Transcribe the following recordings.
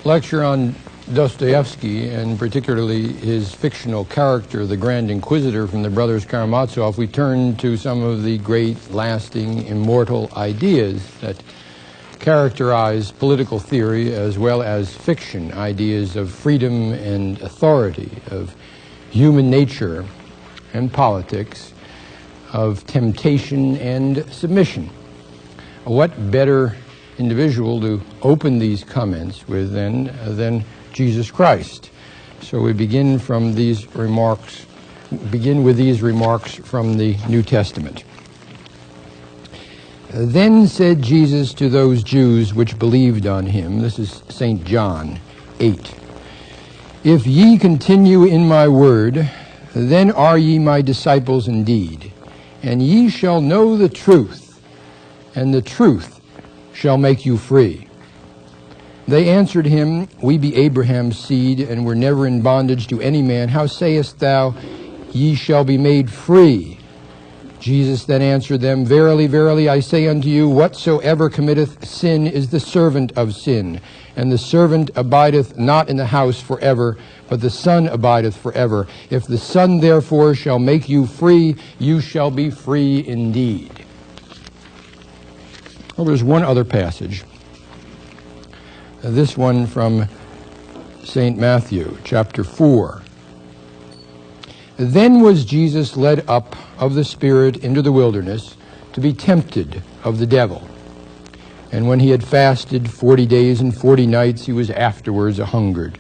lecture on Dostoyevsky, and particularly his fictional character, the Grand Inquisitor from the Brothers Karamazov, we turn to some of the great, lasting, immortal ideas that characterize political theory as well as fiction, ideas of freedom and authority, of human nature and politics, of temptation and submission. What better individual to open these comments with than Jesus Christ? So we begin with these remarks from the New Testament. Then said Jesus to those Jews which believed on him, this is St. John 8, if ye continue in my word, then are ye my disciples indeed, and ye shall know the truth, and the truth shall make you free. They answered him, we be Abraham's seed, and were never in bondage to any man. How sayest thou, ye shall be made free? Jesus then answered them, verily, verily, I say unto you, whatsoever committeth sin is the servant of sin. And the servant abideth not in the house forever, but the Son abideth forever. If the Son therefore shall make you free, you shall be free indeed. Well, there's one other passage. This one from St. Matthew, chapter 4. Then was Jesus led up of the Spirit into the wilderness to be tempted of the devil. And when he had fasted 40 days and 40 nights, he was afterwards a-hungered.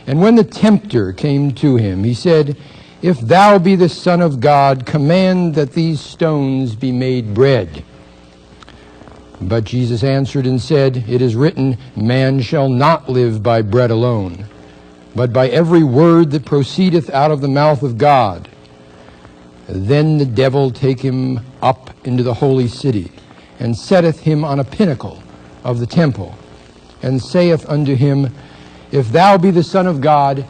And when the tempter came to him, he said, if thou be the Son of God, command that these stones be made bread. But Jesus answered and said, it is written, man shall not live by bread alone, but by every word that proceedeth out of the mouth of God. Then the devil take him up into the holy city, and setteth him on a pinnacle of the temple, and saith unto him, if thou be the Son of God,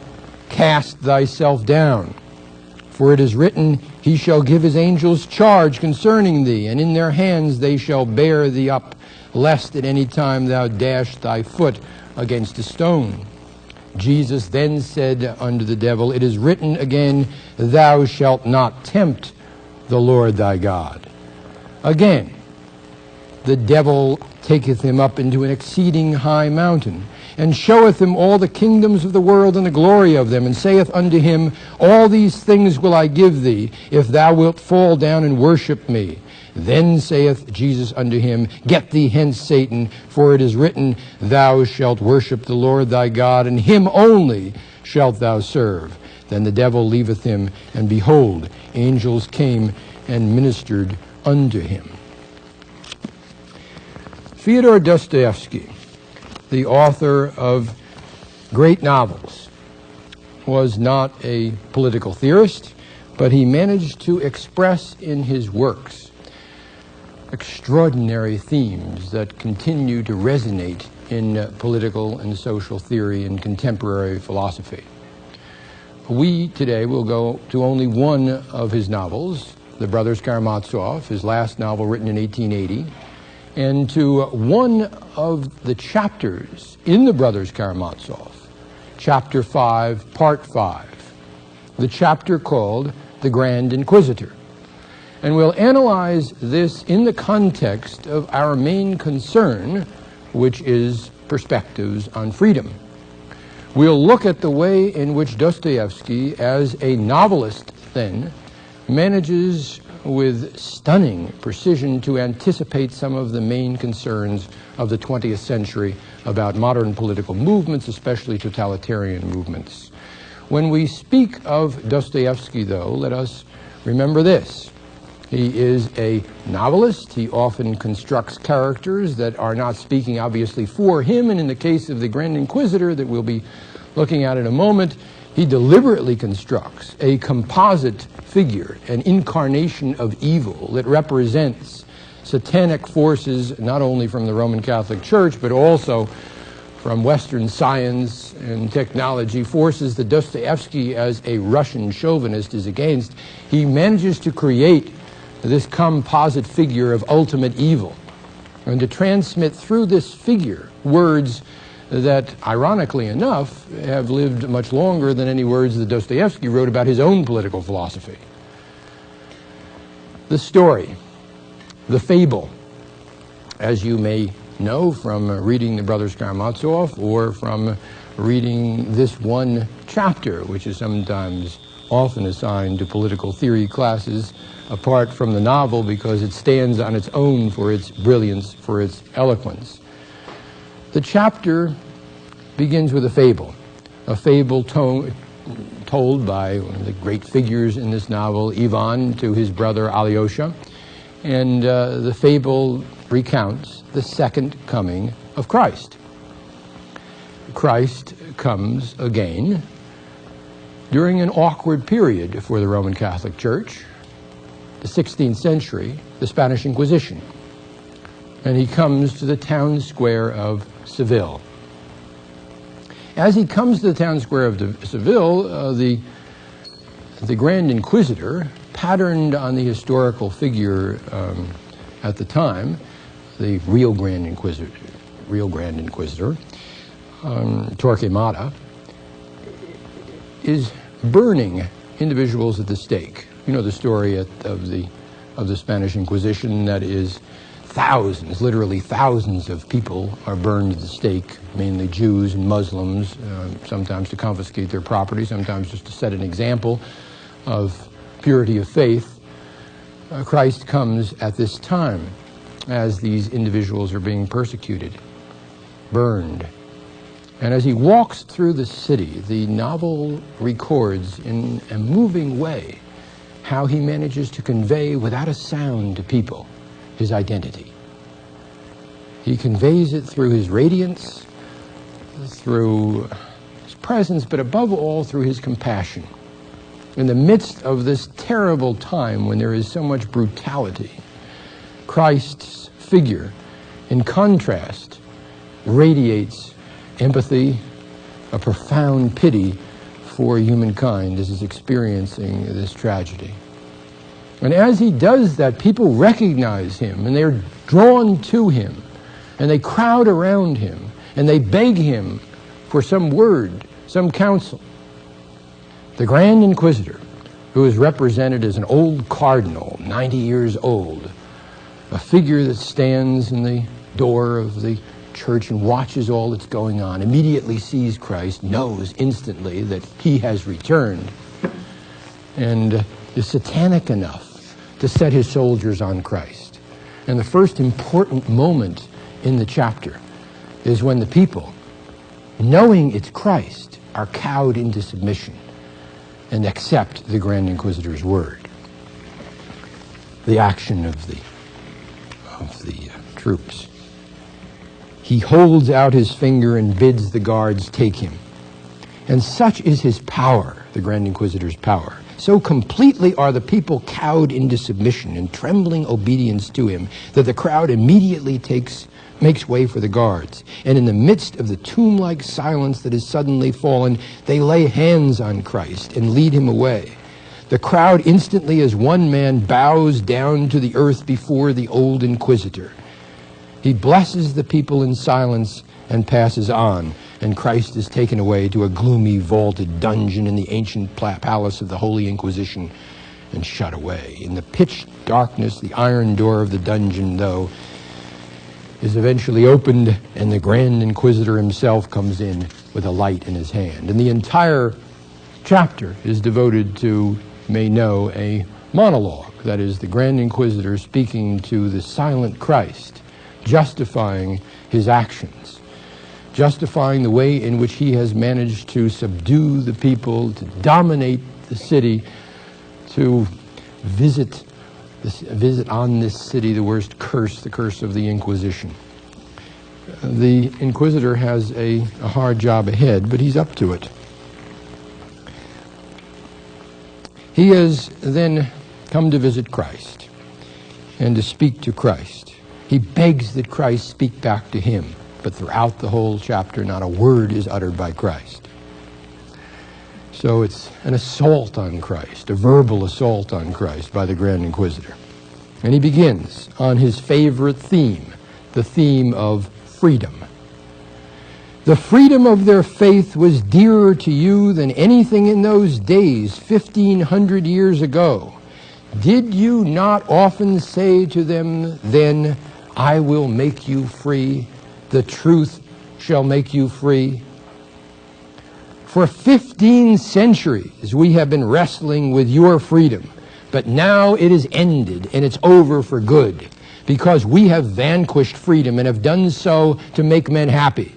cast thyself down. For it is written, he shall give his angels charge concerning thee, and in their hands they shall bear thee up, lest at any time thou dash thy foot against a stone. Jesus then said unto the devil, it is written again, thou shalt not tempt the Lord thy God. Again, the devil taketh him up into an exceeding high mountain, and showeth him all the kingdoms of the world and the glory of them, and saith unto him, all these things will I give thee, if thou wilt fall down and worship me. Then saith Jesus unto him, get thee hence, Satan, for it is written, thou shalt worship the Lord thy God, and him only shalt thou serve. Then the devil leaveth him, and behold, angels came and ministered unto him. Fyodor Dostoyevsky, the author of great novels, was not a political theorist, but he managed to express in his works extraordinary themes that continue to resonate in political and social theory and contemporary philosophy. We today will go to only one of his novels, The Brothers Karamazov, his last novel written in 1880, and to one of the chapters in The Brothers Karamazov, chapter 5, part 5, the chapter called The Grand Inquisitor. And we'll analyze this in the context of our main concern, which is perspectives on freedom. We'll look at the way in which Dostoyevsky, as a novelist then, manages with stunning precision to anticipate some of the main concerns of the 20th century about modern political movements, especially totalitarian movements. When we speak of Dostoyevsky, though, let us remember this. He is a novelist. He often constructs characters that are not speaking obviously for him, and in the case of the Grand Inquisitor that we'll be looking at in a moment, he deliberately constructs a composite figure, an incarnation of evil that represents satanic forces not only from the Roman Catholic Church but also from Western science and technology, forces that Dostoyevsky, as a Russian chauvinist, is against. He manages to create this composite figure of ultimate evil and to transmit through this figure words that, ironically enough, have lived much longer than any words that Dostoyevsky wrote about his own political philosophy. The story, the fable, as you may know from reading the Brothers Karamazov or from reading this one chapter, which is sometimes often assigned to political theory classes, apart from the novel because it stands on its own for its brilliance, for its eloquence. The chapter begins with a fable told by one of the great figures in this novel, Ivan, to his brother Alyosha, and the fable recounts the second coming of Christ. Christ comes again during an awkward period for the Roman Catholic Church, the 16th century, the Spanish Inquisition. And he comes to the town square of Seville. As he comes to the town square of Seville, the Grand Inquisitor, patterned on the historical figure at the time, the real Grand Inquisitor, Torquemada, is burning individuals at the stake. You know the story of the Spanish Inquisition, that is thousands, literally thousands of people are burned at the stake, mainly Jews and Muslims, sometimes to confiscate their property, sometimes just to set an example of purity of faith. Christ comes at this time as these individuals are being persecuted, burned. And as he walks through the city, the novel records in a moving way how he manages to convey without a sound to people his identity. He conveys it through his radiance, through his presence, but above all through his compassion. In the midst of this terrible time when there is so much brutality, Christ's figure, in contrast, radiates empathy, a profound pity for humankind as is experiencing this tragedy. And as he does that, people recognize him, and they're drawn to him, and they crowd around him, and they beg him for some word, some counsel. The Grand Inquisitor, who is represented as an old cardinal, 90 years old, a figure that stands in the door of the church and watches all that's going on, immediately sees Christ, knows instantly that he has returned, and is satanic enough to set his soldiers on Christ. And the first important moment in the chapter is when the people, knowing it's Christ, are cowed into submission and accept the Grand Inquisitor's word. The action of the troops. He holds out his finger and bids the guards take him. And such is his power, the Grand Inquisitor's power. So completely are the people cowed into submission and trembling obedience to him that the crowd immediately makes way for the guards. And in the midst of the tomb-like silence that has suddenly fallen, they lay hands on Christ and lead him away. The crowd instantly as one man bows down to the earth before the old Inquisitor. He blesses the people in silence and passes on, and Christ is taken away to a gloomy, vaulted dungeon in the ancient palace of the Holy Inquisition and shut away. In the pitch darkness, the iron door of the dungeon, though, is eventually opened, and the Grand Inquisitor himself comes in with a light in his hand. And the entire chapter is devoted to, you may know, a monologue. That is, the Grand Inquisitor speaking to the silent Christ, justifying his actions, justifying the way in which he has managed to subdue the people, to dominate the city, to visit on this city the worst curse, the curse of the Inquisition. The Inquisitor has a hard job ahead, but he's up to it. He has then come to visit Christ and to speak to Christ. He begs that Christ speak back to him, but throughout the whole chapter, not a word is uttered by Christ. So it's an assault on Christ, a verbal assault on Christ by the Grand Inquisitor. And he begins on his favorite theme, the theme of freedom. The freedom of their faith was dearer to you than anything in those days, 1,500 years ago. Did you not often say to them then, I will make you free, the truth shall make you free? For 15 centuries we have been wrestling with your freedom, but now it is ended and it's over for good, because we have vanquished freedom and have done so to make men happy.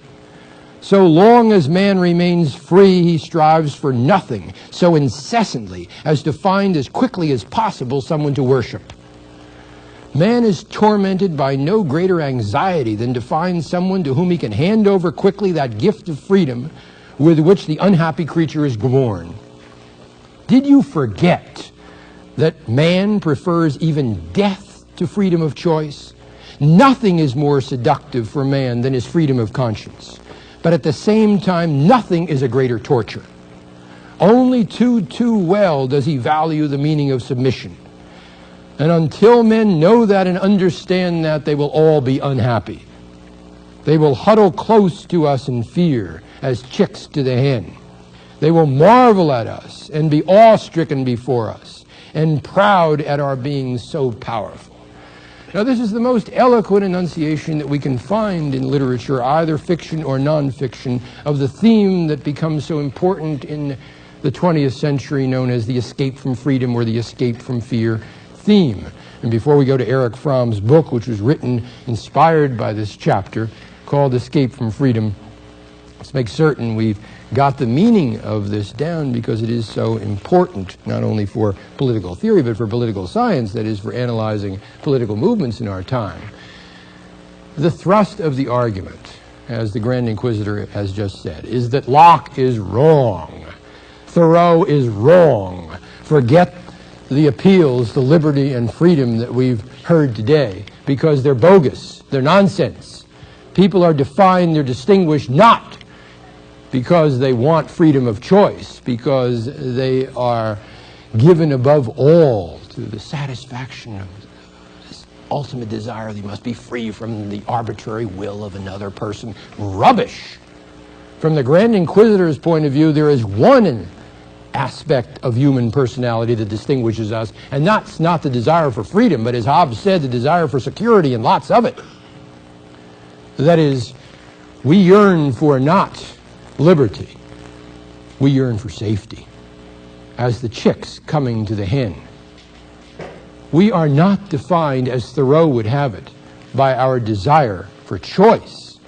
So long as man remains free, he strives for nothing so incessantly as to find as quickly as possible someone to worship. Man is tormented by no greater anxiety than to find someone to whom he can hand over quickly that gift of freedom with which the unhappy creature is born. Did you forget that man prefers even death to freedom of choice? Nothing is more seductive for man than his freedom of conscience. But at the same time, nothing is a greater torture. Only too well does he value the meaning of submission. And until men know that and understand that, they will all be unhappy. They will huddle close to us in fear, as chicks to the hen. They will marvel at us and be awe-stricken before us, and proud at our being so powerful. Now, this is the most eloquent enunciation that we can find in literature, either fiction or nonfiction, of the theme that becomes so important in the 20th century, known as the escape from freedom or the escape from fear theme. And before we go to Erich Fromm's book, which was written inspired by this chapter, called Escape from Freedom, let's make certain we've got the meaning of this down, because it is so important, not only for political theory, but for political science, that is, for analyzing political movements in our time. The thrust of the argument, as the Grand Inquisitor has just said, is that Locke is wrong. Thoreau is wrong. Forget the appeals to liberty and freedom that we've heard today, because they're bogus, they're nonsense. People are defined, they're distinguished not because they want freedom of choice, because they are given above all to the satisfaction of this ultimate desire they must be free from the arbitrary will of another person. Rubbish! From the Grand Inquisitor's point of view, there is one aspect of human personality that distinguishes us, and that's not the desire for freedom, but as Hobbes said, the desire for security, and lots of it. That is, we yearn for not liberty, we yearn for safety, as the chicks coming to the hen. We are not defined, as Thoreau would have it, by our desire for choice.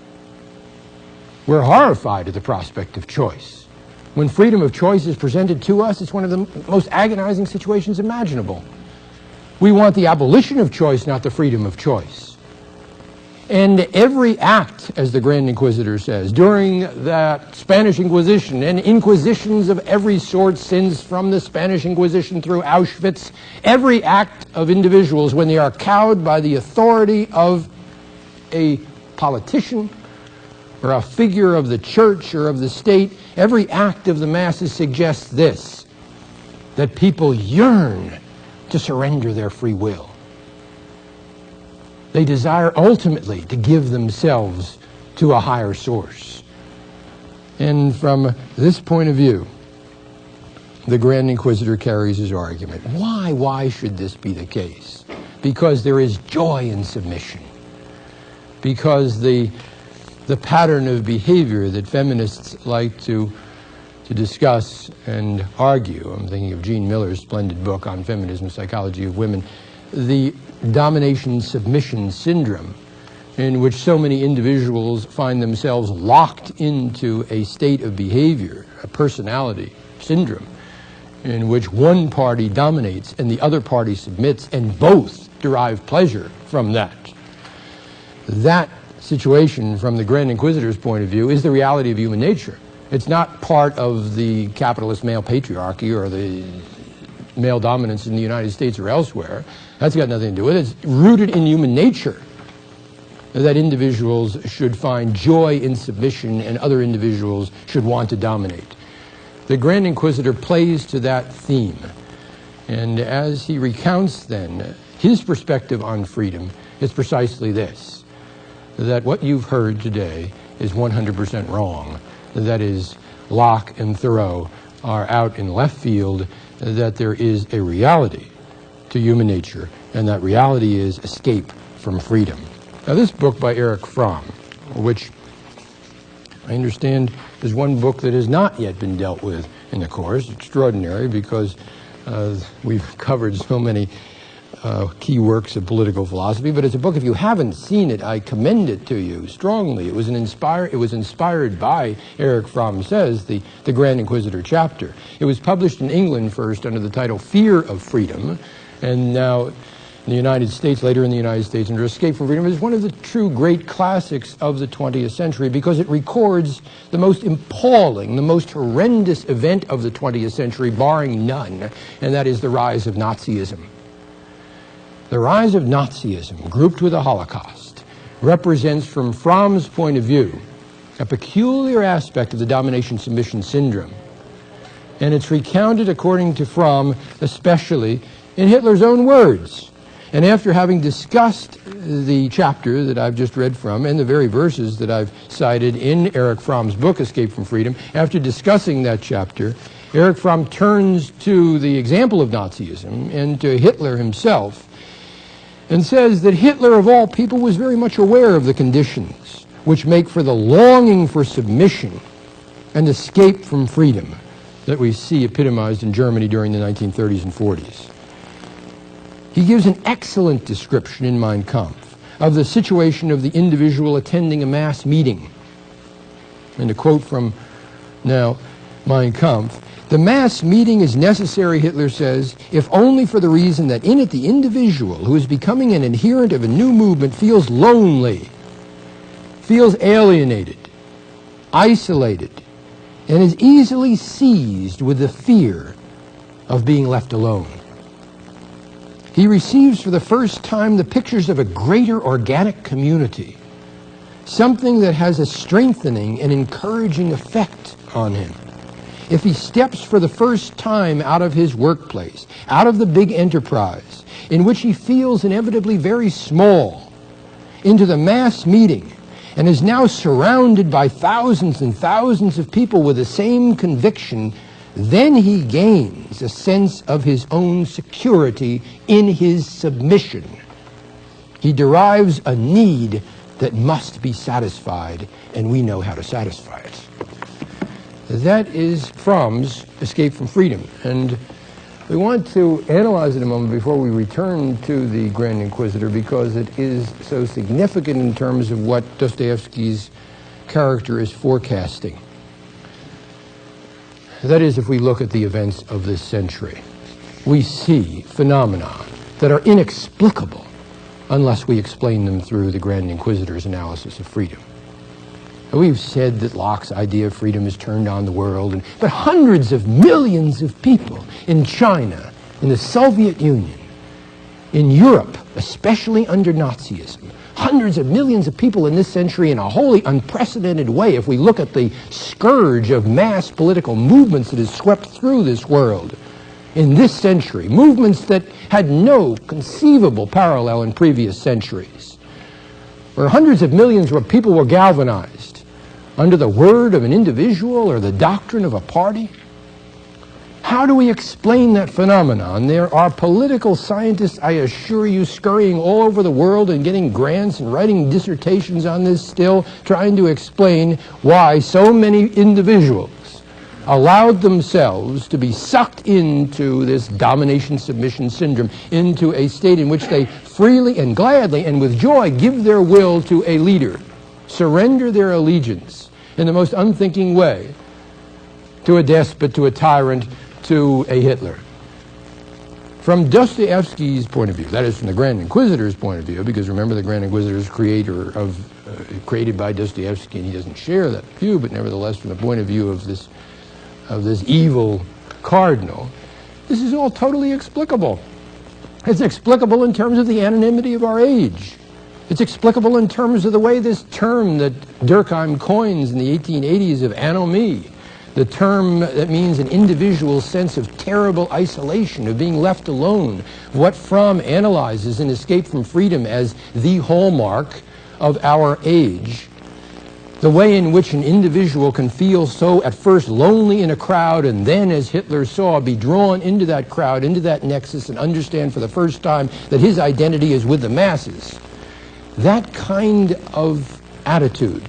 We're horrified at the prospect of choice. When freedom of choice is presented to us, it's one of the most agonizing situations imaginable. We want the abolition of choice, not the freedom of choice. And every act, as the Grand Inquisitor says, during that Spanish Inquisition, and inquisitions of every sort since, from the Spanish Inquisition through Auschwitz, every act of individuals, when they are cowed by the authority of a politician or a figure of the church or of the state, every act of the masses suggests this, that people yearn to surrender their free will. They desire ultimately to give themselves to a higher source. And from this point of view, the Grand Inquisitor carries his argument. Why should this be the case? Because there is joy in submission. Because the pattern of behavior that feminists like to discuss and argue, I'm thinking of Jean Miller's splendid book on feminism, Psychology of Women, the domination-submission syndrome, in which so many individuals find themselves locked into a state of behavior, a personality syndrome, in which one party dominates and the other party submits, and both derive pleasure from that. That situation, from the Grand Inquisitor's point of view, is the reality of human nature. It's not part of the capitalist male patriarchy or the male dominance in the United States or elsewhere. That's got nothing to do with it. It's rooted in human nature that individuals should find joy in submission and other individuals should want to dominate. The Grand Inquisitor plays to that theme. And as he recounts then his perspective on freedom, it's precisely this, that what you've heard today is 100% wrong. That is, Locke and Thoreau are out in left field, that there is a reality to human nature, and that reality is escape from freedom. Now, this book by Erich Fromm, which I understand is one book that has not yet been dealt with in the course, extraordinary because we've covered so many key works of political philosophy, but it's a book, if you haven't seen it, I commend it to you strongly. It was inspired by, Erich Fromm says, the Grand Inquisitor chapter. It was published in England first under the title Fear of Freedom, and now in the United States, later in the United States, under Escape from Freedom. It is one of the true great classics of the 20th century because it records the most appalling, the most horrendous event of the 20th century, barring none, and that is the rise of Nazism. The rise of Nazism, grouped with the Holocaust, represents, from Fromm's point of view, a peculiar aspect of the domination-submission syndrome. And it's recounted, according to Fromm, especially in Hitler's own words. And after having discussed the chapter that I've just read from and the very verses that I've cited in Erich Fromm's book, Escape from Freedom, after discussing that chapter, Erich Fromm turns to the example of Nazism and to Hitler himself, and says that Hitler, of all people, was very much aware of the conditions which make for the longing for submission and escape from freedom that we see epitomized in Germany during the 1930s and 40s. He gives an excellent description in Mein Kampf of the situation of the individual attending a mass meeting. And to quote from now Mein Kampf, "The mass meeting is necessary," Hitler says, "if only for the reason that in it the individual who is becoming an adherent of a new movement feels lonely, feels alienated, isolated, and is easily seized with the fear of being left alone. He receives for the first time the pictures of a greater organic community, something that has a strengthening and encouraging effect on him. If he steps for the first time out of his workplace, out of the big enterprise, in which he feels inevitably very small, into the mass meeting, and is now surrounded by thousands and thousands of people with the same conviction, then he gains a sense of his own security in his submission. He derives a need that must be satisfied, and we know how to satisfy it." That is Fromm's Escape from Freedom. And we want to analyze it a moment before we return to the Grand Inquisitor, because it is so significant in terms of what Dostoyevsky's character is forecasting. That is, if we look at the events of this century, we see phenomena that are inexplicable unless we explain them through the Grand Inquisitor's analysis of freedom. We've said that Locke's idea of freedom has turned on the world, but hundreds of millions of people in China, in the Soviet Union, in Europe, especially under Nazism, hundreds of millions of people in this century in a wholly unprecedented way, if we look at the scourge of mass political movements that has swept through this world in this century, movements that had no conceivable parallel in previous centuries, where hundreds of millions of people were galvanized under the word of an individual or the doctrine of a party. How do we explain that phenomenon? There are political scientists, I assure you, scurrying all over the world and getting grants and writing dissertations on this still, trying to explain why so many individuals allowed themselves to be sucked into this domination-submission syndrome, into a state in which they freely and gladly and with joy give their will to a leader, surrender their allegiance in the most unthinking way to a despot, to a tyrant, to a Hitler. From Dostoyevsky's point of view, that is from the Grand Inquisitor's point of view, because remember the Grand Inquisitor is created by Dostoyevsky, and he doesn't share that view, but nevertheless from the point of view of this evil cardinal, this is all totally explicable. It's explicable in terms of the anonymity of our age. It's explicable in terms of the way this term that Durkheim coins in the 1880s of anomie, the term that means an individual's sense of terrible isolation, of being left alone, what Fromm analyzes in Escape from Freedom as the hallmark of our age. The way in which an individual can feel so at first lonely in a crowd and then, as Hitler saw, be drawn into that crowd, into that nexus, and understand for the first time that his identity is with the masses. That kind of attitude,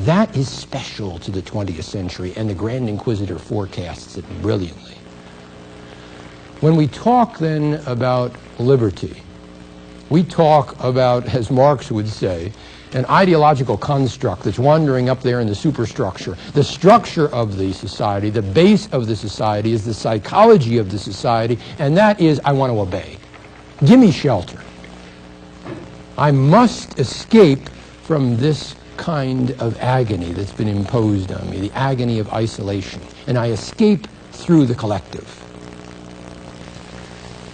that is special to the 20th century, and the Grand Inquisitor forecasts it brilliantly. When we talk then about liberty, we talk about, as Marx would say, an ideological construct that's wandering up there in the superstructure. The structure of the society, the base of the society, is the psychology of the society, and that is, I want to obey. Give me shelter. I must escape from this kind of agony that's been imposed on me, the agony of isolation, and I escape through the collective.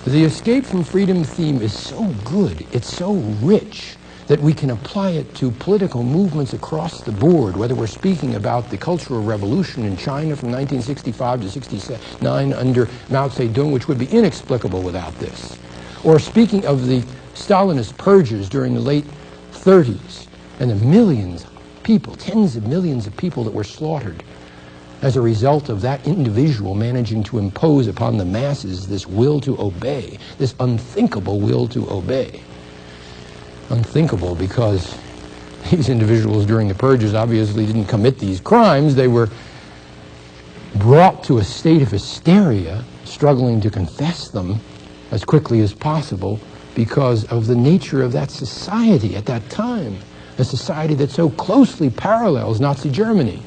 The escape from freedom theme is so good, it's so rich, that we can apply it to political movements across the board, whether we're speaking about the Cultural Revolution in China from 1965 to 69 under Mao Zedong, which would be inexplicable without this, or speaking of the Stalinist purges during the late 30s and the millions of people, tens of millions of people that were slaughtered as a result of that individual managing to impose upon the masses this will to obey, this unthinkable will to obey. Unthinkable because these individuals during the purges obviously didn't commit these crimes. They were brought to a state of hysteria, struggling to confess them as quickly as possible because of the nature of that society at that time, a society that so closely parallels Nazi Germany.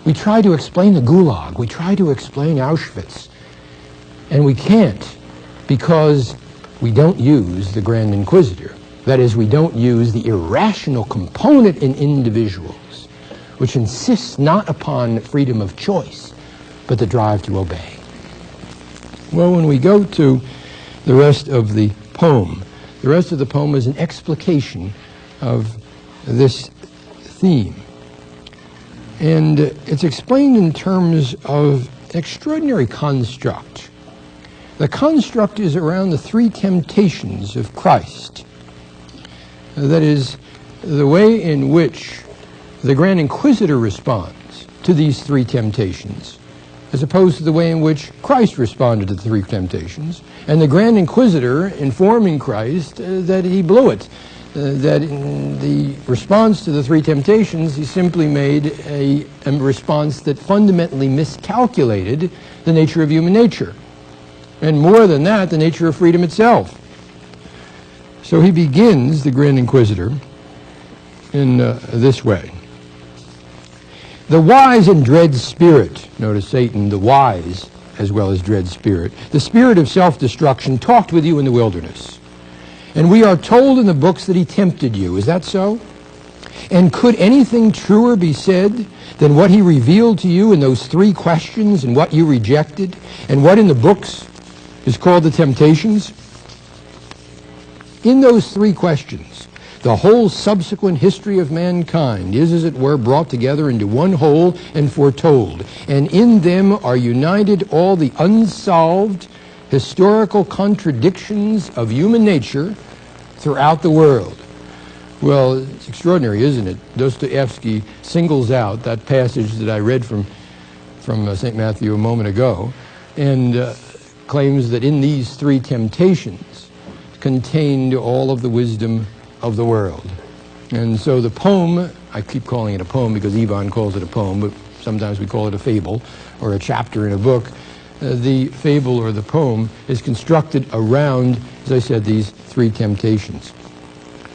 We try to explain the Gulag, we try to explain Auschwitz, and we can't because we don't use the Grand Inquisitor. That is, we don't use the irrational component in individuals, which insists not upon freedom of choice, but the drive to obey. Well, when we go to the rest of the poem is an explication of this theme. And it's explained in terms of an extraordinary construct. The construct is around the three temptations of Christ. That is, the way in which the Grand Inquisitor responds to these three temptations, as opposed to the way in which Christ responded to the three temptations, and the Grand Inquisitor informing Christ that he blew it, that in the response to the three temptations, he simply made a response that fundamentally miscalculated the nature of human nature, and more than that, the nature of freedom itself. So he begins, the Grand Inquisitor, in this way. The wise and dread spirit, notice Satan, the wise as well as dread spirit, the spirit of self-destruction talked with you in the wilderness. And we are told in the books that he tempted you. Is that so? And could anything truer be said than what he revealed to you in those three questions and what you rejected and what in the books is called the temptations? In those three questions, the whole subsequent history of mankind is, as it were, brought together into one whole and foretold. And in them are united all the unsolved historical contradictions of human nature throughout the world. Well, it's extraordinary, isn't it? Dostoyevsky singles out that passage that I read from St. Matthew a moment ago and claims that in these three temptations contained all of the wisdom of the world. And so the poem, I keep calling it a poem because Ivan calls it a poem, but sometimes we call it a fable or a chapter in a book. The fable or the poem is constructed around, as I said, these three temptations.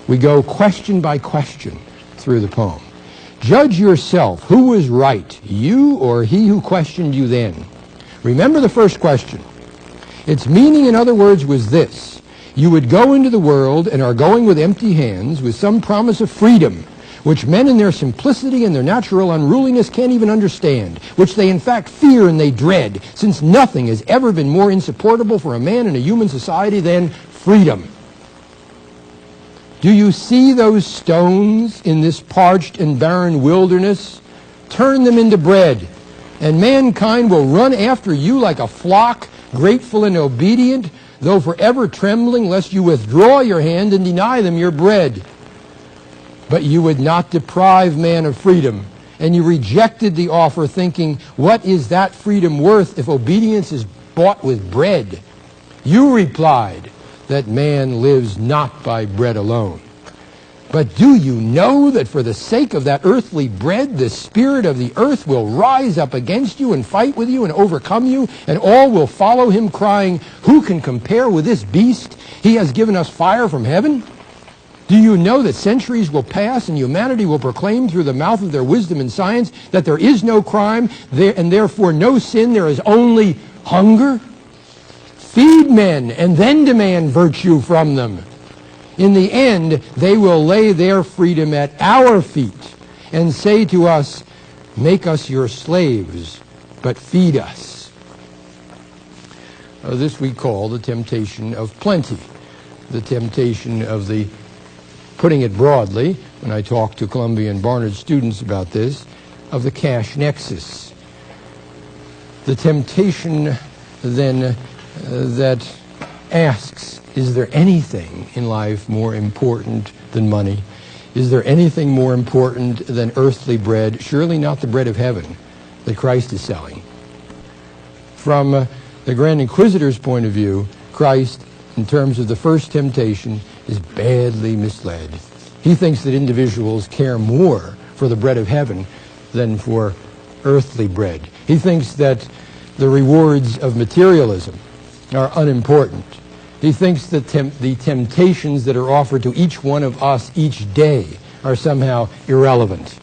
We go question by question through the poem. Judge yourself. Who was right, you or he who questioned you then? Remember the first question. Its meaning, in other words, was this. You would go into the world and are going with empty hands with some promise of freedom, which men in their simplicity and their natural unruliness can't even understand, which they in fact fear and they dread, since nothing has ever been more insupportable for a man in a human society than freedom. Do you see those stones in this parched and barren wilderness? Turn them into bread, and mankind will run after you like a flock, grateful and obedient, though forever trembling lest you withdraw your hand and deny them your bread. But you would not deprive man of freedom, and you rejected the offer, thinking, what is that freedom worth if obedience is bought with bread? You replied that man lives not by bread alone. But do you know that for the sake of that earthly bread, the spirit of the earth will rise up against you and fight with you and overcome you, and all will follow him, crying, who can compare with this beast? He has given us fire from heaven. Do you know that centuries will pass and humanity will proclaim through the mouth of their wisdom and science that there is no crime and therefore no sin, there is only hunger? Feed men and then demand virtue from them. In the end, they will lay their freedom at our feet and say to us, make us your slaves, but feed us. This we call the temptation of plenty, the temptation of the, putting it broadly, when I talk to Columbia and Barnard students about this, of the cash nexus. The temptation then that asks, is there anything in life more important than money? Is there anything more important than earthly bread? Surely not the bread of heaven that Christ is selling. From the Grand Inquisitor's point of view, Christ, in terms of the first temptation, is badly misled. He thinks that individuals care more for the bread of heaven than for earthly bread. He thinks that the rewards of materialism are unimportant. He thinks that the temptations that are offered to each one of us each day are somehow irrelevant.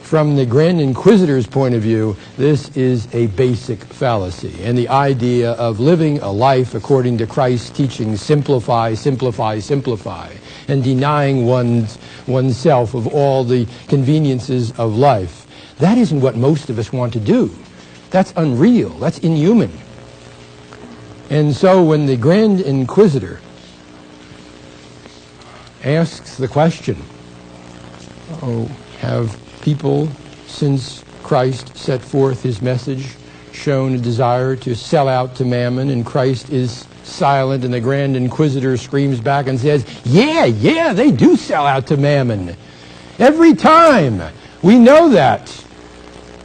From the Grand Inquisitor's point of view, this is a basic fallacy. And the idea of living a life according to Christ's teaching, simplify, simplify, simplify, and denying oneself of all the conveniences of life, that isn't what most of us want to do. That's unreal. That's inhuman. And so when the Grand Inquisitor asks the question, have people, since Christ set forth his message, shown a desire to sell out to mammon, and Christ is silent, and the Grand Inquisitor screams back and says, yeah, they do sell out to mammon. Every time. We know that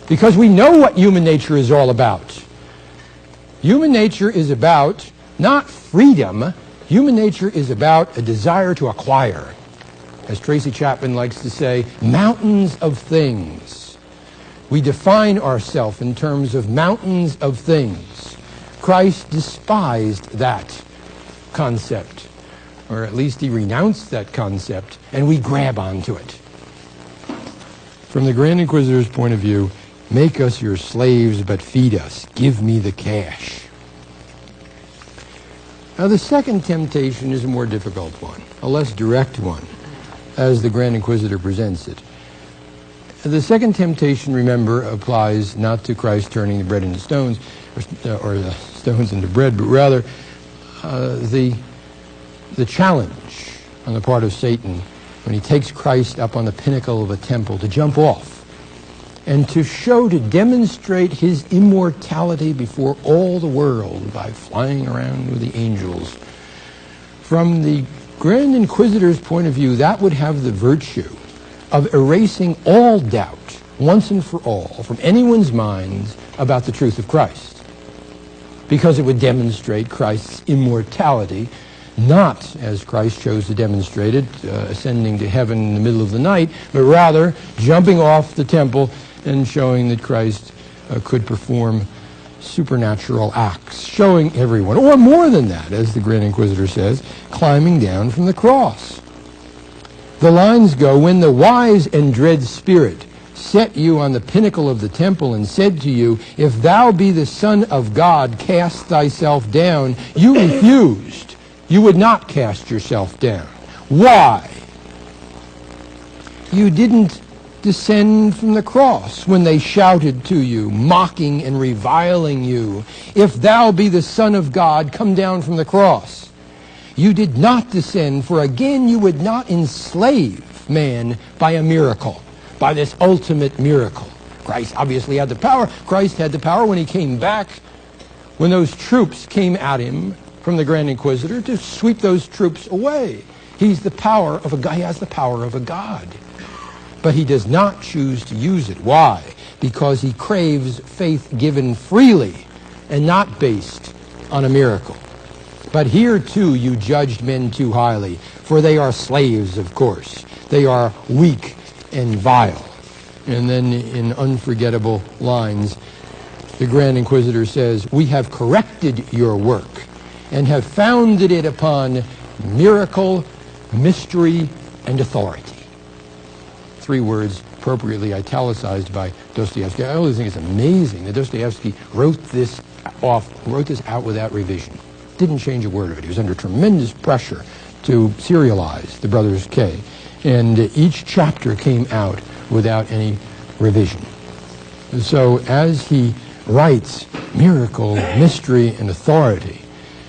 because we know what human nature is all about. Human nature is about not freedom. Human nature is about a desire to acquire. As Tracy Chapman likes to say, mountains of things. We define ourselves in terms of mountains of things. Christ despised that concept, or at least he renounced that concept, and we grab onto it. From the Grand Inquisitor's point of view, make us your slaves, but feed us. Give me the cash. Now, the second temptation is a more difficult one, a less direct one, as the Grand Inquisitor presents it. The second temptation, remember, applies not to Christ turning the bread into stones, or the stones into bread, but rather the challenge on the part of Satan when he takes Christ up on the pinnacle of a temple to jump off and to demonstrate his immortality before all the world by flying around with the angels. From the Grand Inquisitor's point of view, that would have the virtue of erasing all doubt, once and for all, from anyone's minds about the truth of Christ, because it would demonstrate Christ's immortality, not, as Christ chose to demonstrate it, ascending to heaven in the middle of the night, but rather jumping off the temple and showing that Christ could perform supernatural acts, showing everyone, or more than that, as the Grand Inquisitor says, climbing down from the cross. The lines go, when the wise and dread spirit set you on the pinnacle of the temple and said to you, if thou be the Son of God, cast thyself down, you refused. You would not cast yourself down. Why? You didn't descend from the cross when they shouted to you, mocking and reviling you, if thou be the Son of God, come down from the cross. You did not descend, for again you would not enslave man by a miracle, by this ultimate miracle. Christ obviously had the power. Christ had the power when he came back, when those troops came at him from the Grand Inquisitor, to sweep those troops away. He's the power of a God. He has the power of a God. But he does not choose to use it. Why? Because he craves faith given freely and not based on a miracle. But here too you judged men too highly, for they are slaves, of course. They are weak and vile. And then in unforgettable lines, the Grand Inquisitor says, we have corrected your work and have founded it upon miracle, mystery, and authority. 3 words appropriately italicized by Dostoyevsky. I always think it's amazing that Dostoyevsky wrote this out without revision. Didn't change a word of it. He was under tremendous pressure to serialize the Brothers K. And each chapter came out without any revision. So as he writes miracle, mystery, and authority,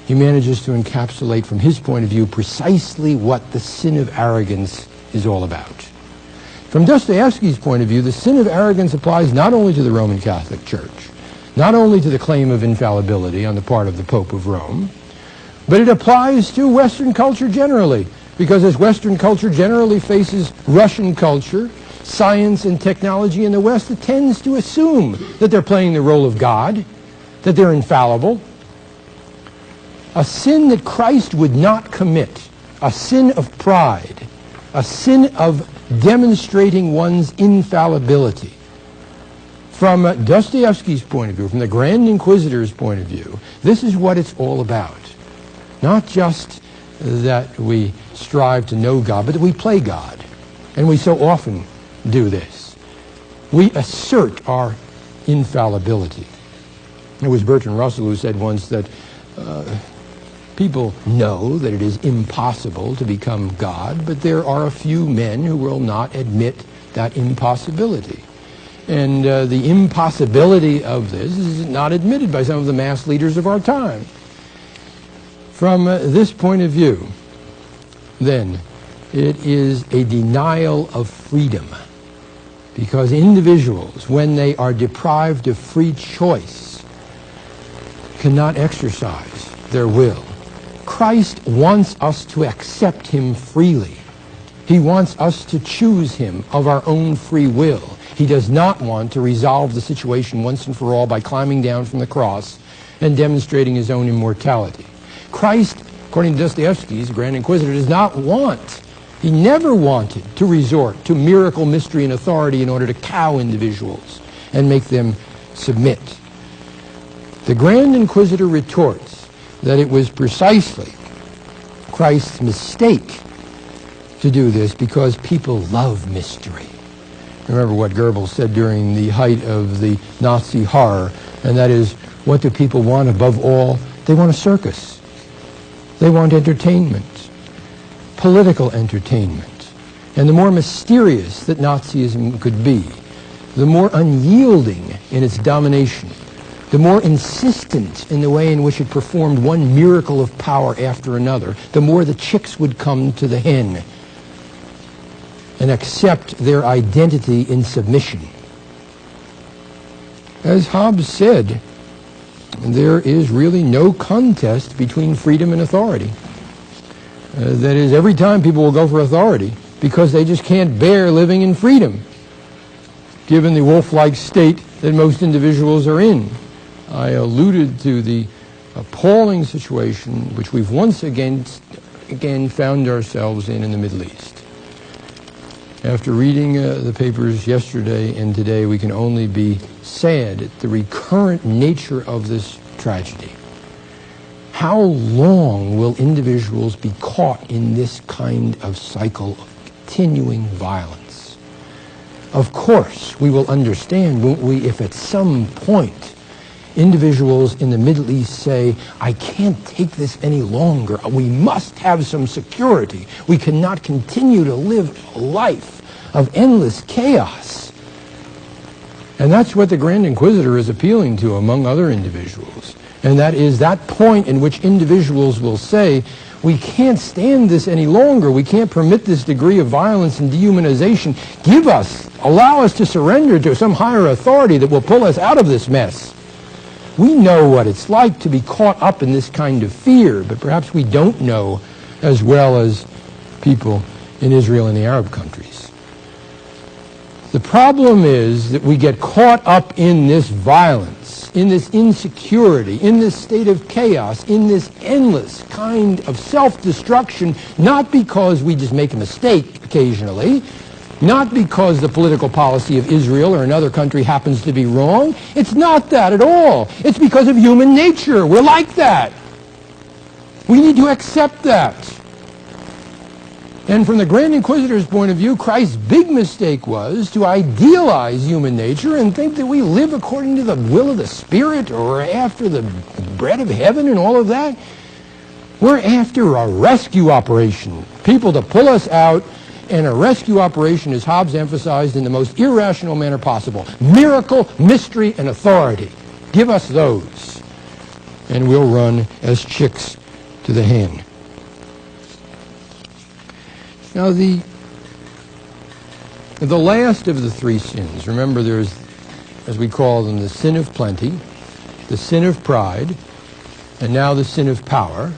he manages to encapsulate from his point of view precisely what the sin of arrogance is all about. From Dostoevsky's point of view, the sin of arrogance applies not only to the Roman Catholic Church, not only to the claim of infallibility on the part of the Pope of Rome, but it applies to Western culture generally, because as Western culture generally faces Russian culture, science and technology in the West, it tends to assume that they're playing the role of God, that they're infallible. A sin that Christ would not commit, a sin of pride, a sin of demonstrating one's infallibility. From Dostoevsky's point of view, from the Grand Inquisitor's point of view, this is what it's all about. Not just that we strive to know God, but that we play God. And we so often do this. We assert our infallibility. It was Bertrand Russell who said once that people know that it is impossible to become God, but there are a few men who will not admit that impossibility. And the impossibility of this is not admitted by some of the mass leaders of our time. From this point of view, then, it is a denial of freedom, because individuals, when they are deprived of free choice, cannot exercise their will. Christ wants us to accept him freely. He wants us to choose him of our own free will. He does not want to resolve the situation once and for all by climbing down from the cross and demonstrating his own immortality. Christ, according to Dostoevsky's Grand Inquisitor, does not want, he never wanted to resort to miracle, mystery, and authority in order to cow individuals and make them submit. The Grand Inquisitor retorts that it was precisely Christ's mistake to do this because people love mystery. Remember what Goebbels said during the height of the Nazi horror, and that is, what do people want above all? They want a circus. They want entertainment, political entertainment. And the more mysterious that Nazism could be, the more unyielding in its domination, the more insistent in the way in which it performed one miracle of power after another, the more the chicks would come to the hen and accept their identity in submission. As Hobbes said, there is really no contest between freedom and authority. That is, every time people will go for authority because they just can't bear living in freedom, given the wolf-like state that most individuals are in. I alluded to the appalling situation which we've once again found ourselves in the Middle East. After reading the papers yesterday and today, we can only be sad at the recurrent nature of this tragedy. How long will individuals be caught in this kind of cycle of continuing violence? Of course, we will understand, won't we, if at some point individuals in the Middle East say, I can't take this any longer. We must have some security. We cannot continue to live a life of endless chaos. And that's what the Grand Inquisitor is appealing to, among other individuals. And that is that point in which individuals will say, we can't stand this any longer. We can't permit this degree of violence and dehumanization. Allow us to surrender to some higher authority that will pull us out of this mess. We know what it's like to be caught up in this kind of fear, but perhaps we don't know as well as people in Israel and the Arab countries. The problem is that we get caught up in this violence, in this insecurity, in this state of chaos, in this endless kind of self-destruction, not because we just make a mistake occasionally, not because the political policy of Israel or another country happens to be wrong. It's not that at all. It's because of human nature. We're like that. We need to accept that. And from the Grand Inquisitor's point of view, Christ's big mistake was to idealize human nature and think that we live according to the will of the Spirit or after the bread of heaven and all of that. We're after a rescue operation, people to pull us out, and a rescue operation, as Hobbes emphasized, in the most irrational manner possible. Miracle, mystery, and authority. Give us those, and we'll run as chicks to the hen. Now, the last of the three sins, remember there's, as we call them, the sin of plenty, the sin of pride, and now the sin of power,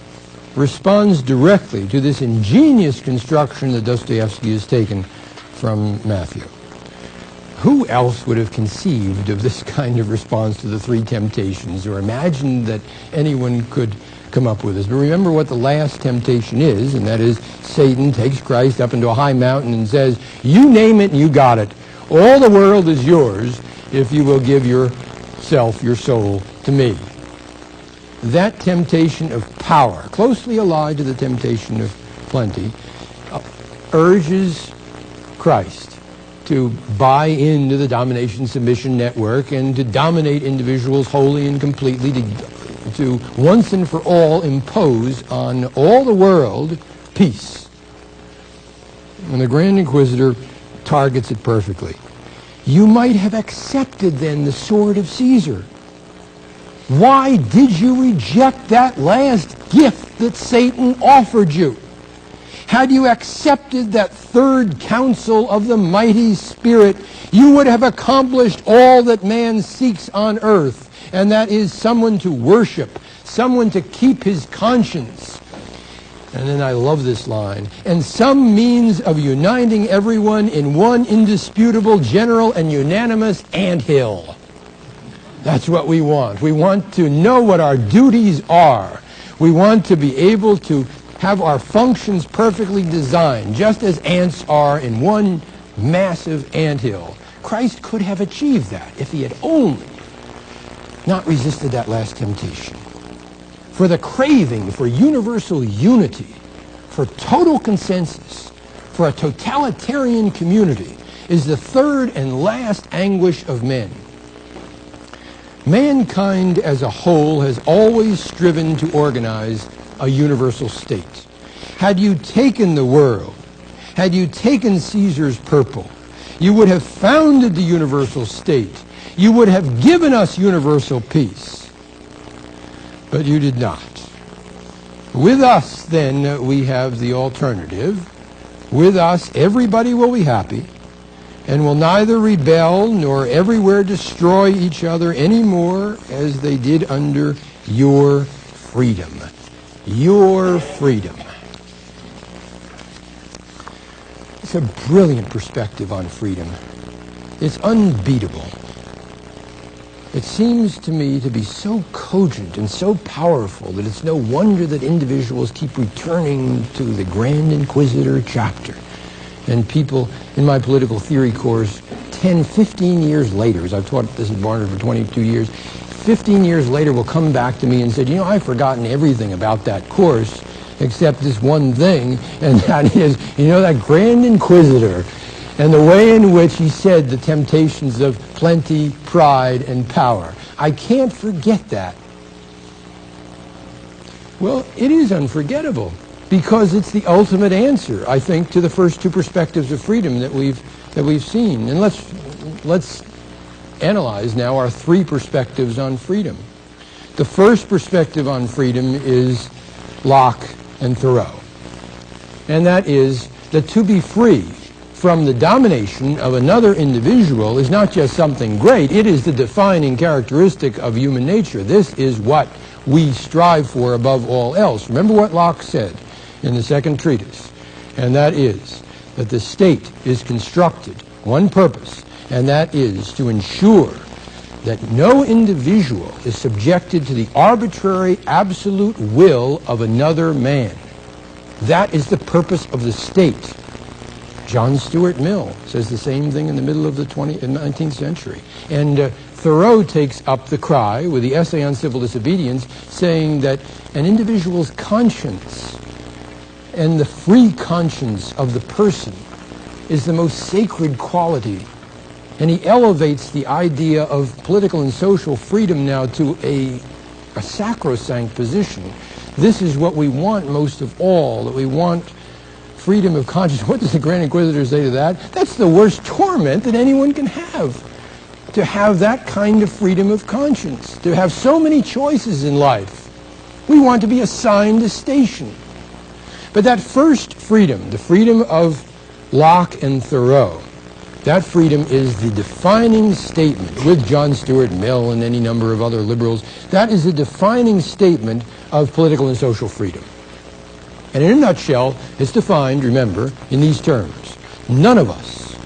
responds directly to this ingenious construction that Dostoyevsky has taken from Matthew. Who else would have conceived of this kind of response to the three temptations or imagined that anyone could come up with this? But remember what the last temptation is, and that is Satan takes Christ up into a high mountain and says, you name it and you got it. All the world is yours if you will give yourself, your soul, to me. That temptation of power, closely allied to the temptation of plenty, urges Christ to buy into the domination-submission network and to dominate individuals wholly and completely, to once and for all impose on all the world peace. And the Grand Inquisitor targets it perfectly. You might have accepted then the sword of Caesar. Why did you reject that last gift that Satan offered you? Had you accepted that third counsel of the mighty Spirit, you would have accomplished all that man seeks on earth, and that is someone to worship, someone to keep his conscience. And then I love this line, and some means of uniting everyone in one indisputable, general, and unanimous anthill. That's what we want. We want to know what our duties are. We want to be able to have our functions perfectly designed, just as ants are in one massive anthill. Christ could have achieved that if he had only not resisted that last temptation. For the craving for universal unity, for total consensus, for a totalitarian community is the third and last anguish of men. Mankind as a whole has always striven to organize a universal state. Had you taken the world, had you taken Caesar's purple, you would have founded the universal state. You would have given us universal peace. But you did not. With us, then, we have the alternative. With us, everybody will be happy and will neither rebel nor everywhere destroy each other any more as they did under your freedom. Your freedom. It's a brilliant perspective on freedom. It's unbeatable. It seems to me to be so cogent and so powerful that it's no wonder that individuals keep returning to the Grand Inquisitor chapter. And people in my political theory course 10, 15 years later, as I've taught this at Barnard for 22 years, 15 years later will come back to me and say, you know, I've forgotten everything about that course except this one thing, and that is, you know, that Grand Inquisitor and the way in which he said the temptations of plenty, pride, and power. I can't forget that. Well, it is unforgettable because it's the ultimate answer, I think, to the first two perspectives of freedom that we've seen. And let's analyze now our three perspectives on freedom. The first perspective on freedom is Locke and Thoreau. And that is that to be free from the domination of another individual is not just something great, it is the defining characteristic of human nature. This is what we strive for above all else. Remember what Locke said in the second treatise. and that is that the state is constructed, one purpose, and that is to ensure that no individual is subjected to the arbitrary, absolute will of another man. That is the purpose of the state. John Stuart Mill says the same thing in the middle of the 19th century. And Thoreau takes up the cry with the essay on civil disobedience, saying that an individual's conscience and the free conscience of the person is the most sacred quality. And he elevates the idea of political and social freedom now to a sacrosanct position. This is what we want most of all, that we want freedom of conscience. What does the Grand Inquisitor say to that? That's the worst torment that anyone can have, to have that kind of freedom of conscience, to have so many choices in life. We want to be assigned a station. But that first freedom, the freedom of Locke and Thoreau, that freedom is the defining statement, with John Stuart Mill and any number of other liberals, that is the defining statement of political and social freedom. And in a nutshell, it's defined, remember, in these terms. None of us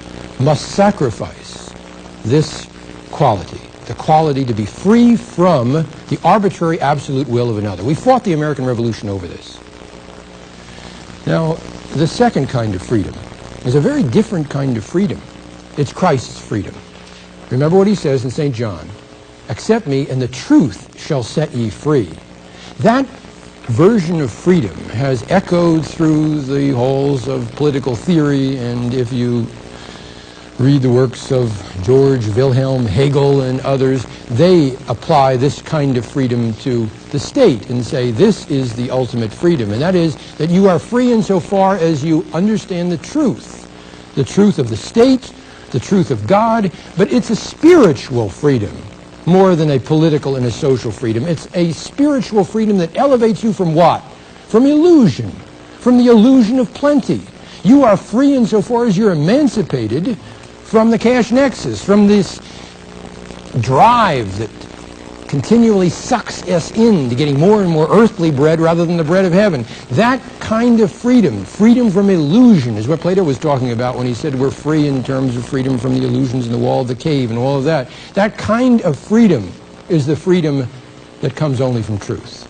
must sacrifice this quality, the quality to be free from the arbitrary absolute will of another. We fought the American Revolution over this. Now, the second kind of freedom is a very different kind of freedom. It's Christ's freedom. Remember what he says in St. John, "Accept me, and the truth shall set ye free." That version of freedom has echoed through the halls of political theory, and if you read the works of George Wilhelm Hegel and others, they apply this kind of freedom to the state and say this is the ultimate freedom, and that is that you are free insofar as you understand the truth of the state, the truth of God, but it's a spiritual freedom more than a political and a social freedom. It's a spiritual freedom that elevates you from what? From illusion, from the illusion of plenty. You are free insofar as you're emancipated from the cash nexus, from this drive that continually sucks us into getting more and more earthly bread rather than the bread of heaven. That kind of freedom, freedom from illusion, is what Plato was talking about when he said we're free in terms of freedom from the illusions in the wall of the cave and all of that. That kind of freedom is the freedom that comes only from truth.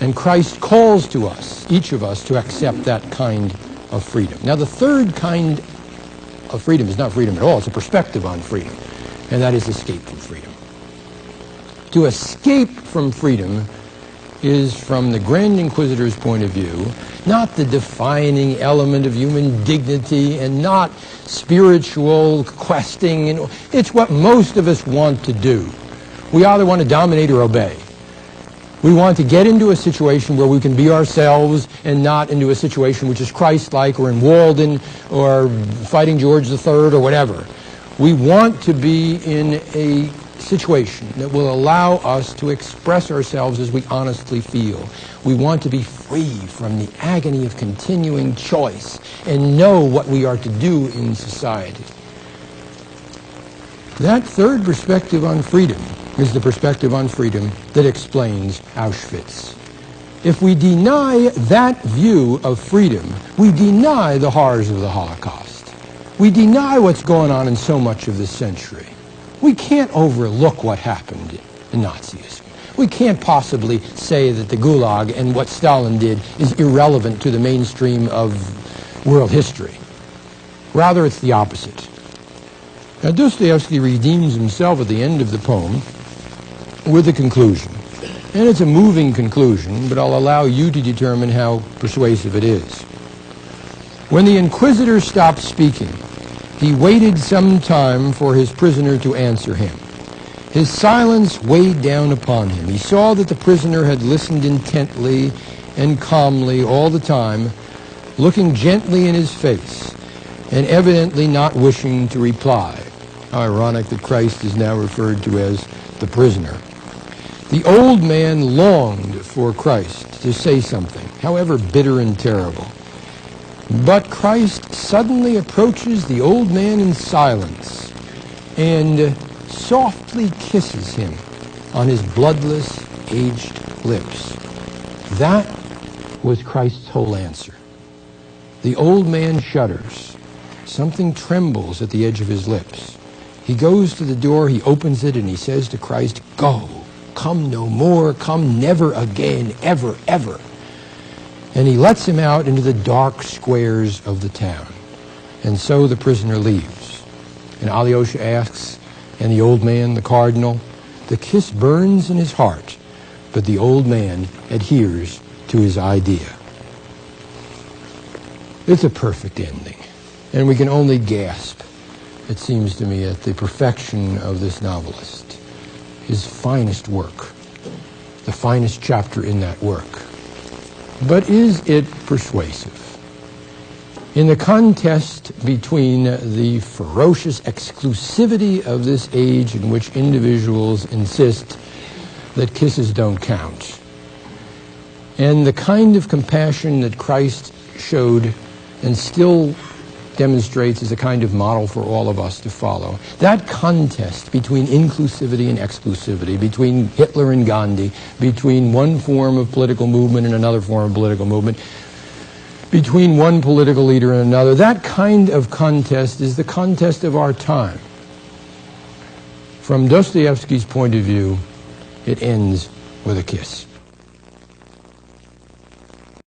And Christ calls to us, each of us, to accept that kind of freedom. Now, the third kind of freedom is not freedom at all. It's a perspective on freedom, and that is escape from freedom. To escape from freedom is, from the Grand Inquisitor's point of view, not the defining element of human dignity and not spiritual questing. It's what most of us want to do. We either want to dominate or obey. We want to get into a situation where we can be ourselves and not into a situation which is Christ-like, or in Walden or fighting George III or whatever. We want to be in a situation that will allow us to express ourselves as we honestly feel. We want to be free from the agony of continuing choice and know what we are to do in society. That third perspective on freedom is the perspective on freedom that explains Auschwitz. If we deny that view of freedom, we deny the horrors of the Holocaust. We deny what's going on in so much of this century. We can't overlook what happened in Nazism. We can't possibly say that the Gulag and what Stalin did is irrelevant to the mainstream of world history. Rather, it's the opposite. Now, Dostoyevsky redeems himself at the end of the poem with a conclusion. And it's a moving conclusion, but I'll allow you to determine how persuasive it is. When the Inquisitor stopped speaking, he waited some time for his prisoner to answer him. His silence weighed down upon him. He saw that the prisoner had listened intently and calmly all the time, looking gently in his face, and evidently not wishing to reply. How ironic that Christ is now referred to as the prisoner. The old man longed for Christ to say something, however bitter and terrible. But Christ suddenly approaches the old man in silence and softly kisses him on his bloodless, aged lips. That was Christ's whole answer. The old man shudders. Something trembles at the edge of his lips. He goes to the door, he opens it, and he says to Christ, "Go, come no more, come never again, ever, ever." And he lets him out into the dark squares of the town. And so the prisoner leaves. And Alyosha asks, and the old man, the cardinal, the kiss burns in his heart, but the old man adheres to his idea. It's a perfect ending, and we can only gasp, it seems to me, at the perfection of this novelist. His finest work, the finest chapter in that work. But is it persuasive? In the contest between the ferocious exclusivity of this age in which individuals insist that kisses don't count, and the kind of compassion that Christ showed and still demonstrates as a kind of model for all of us to follow, that contest between inclusivity and exclusivity, between Hitler and Gandhi, between one form of political movement and another form of political movement, between one political leader and another, that kind of contest is the contest of our time. From Dostoyevsky's point of view, it ends with a kiss.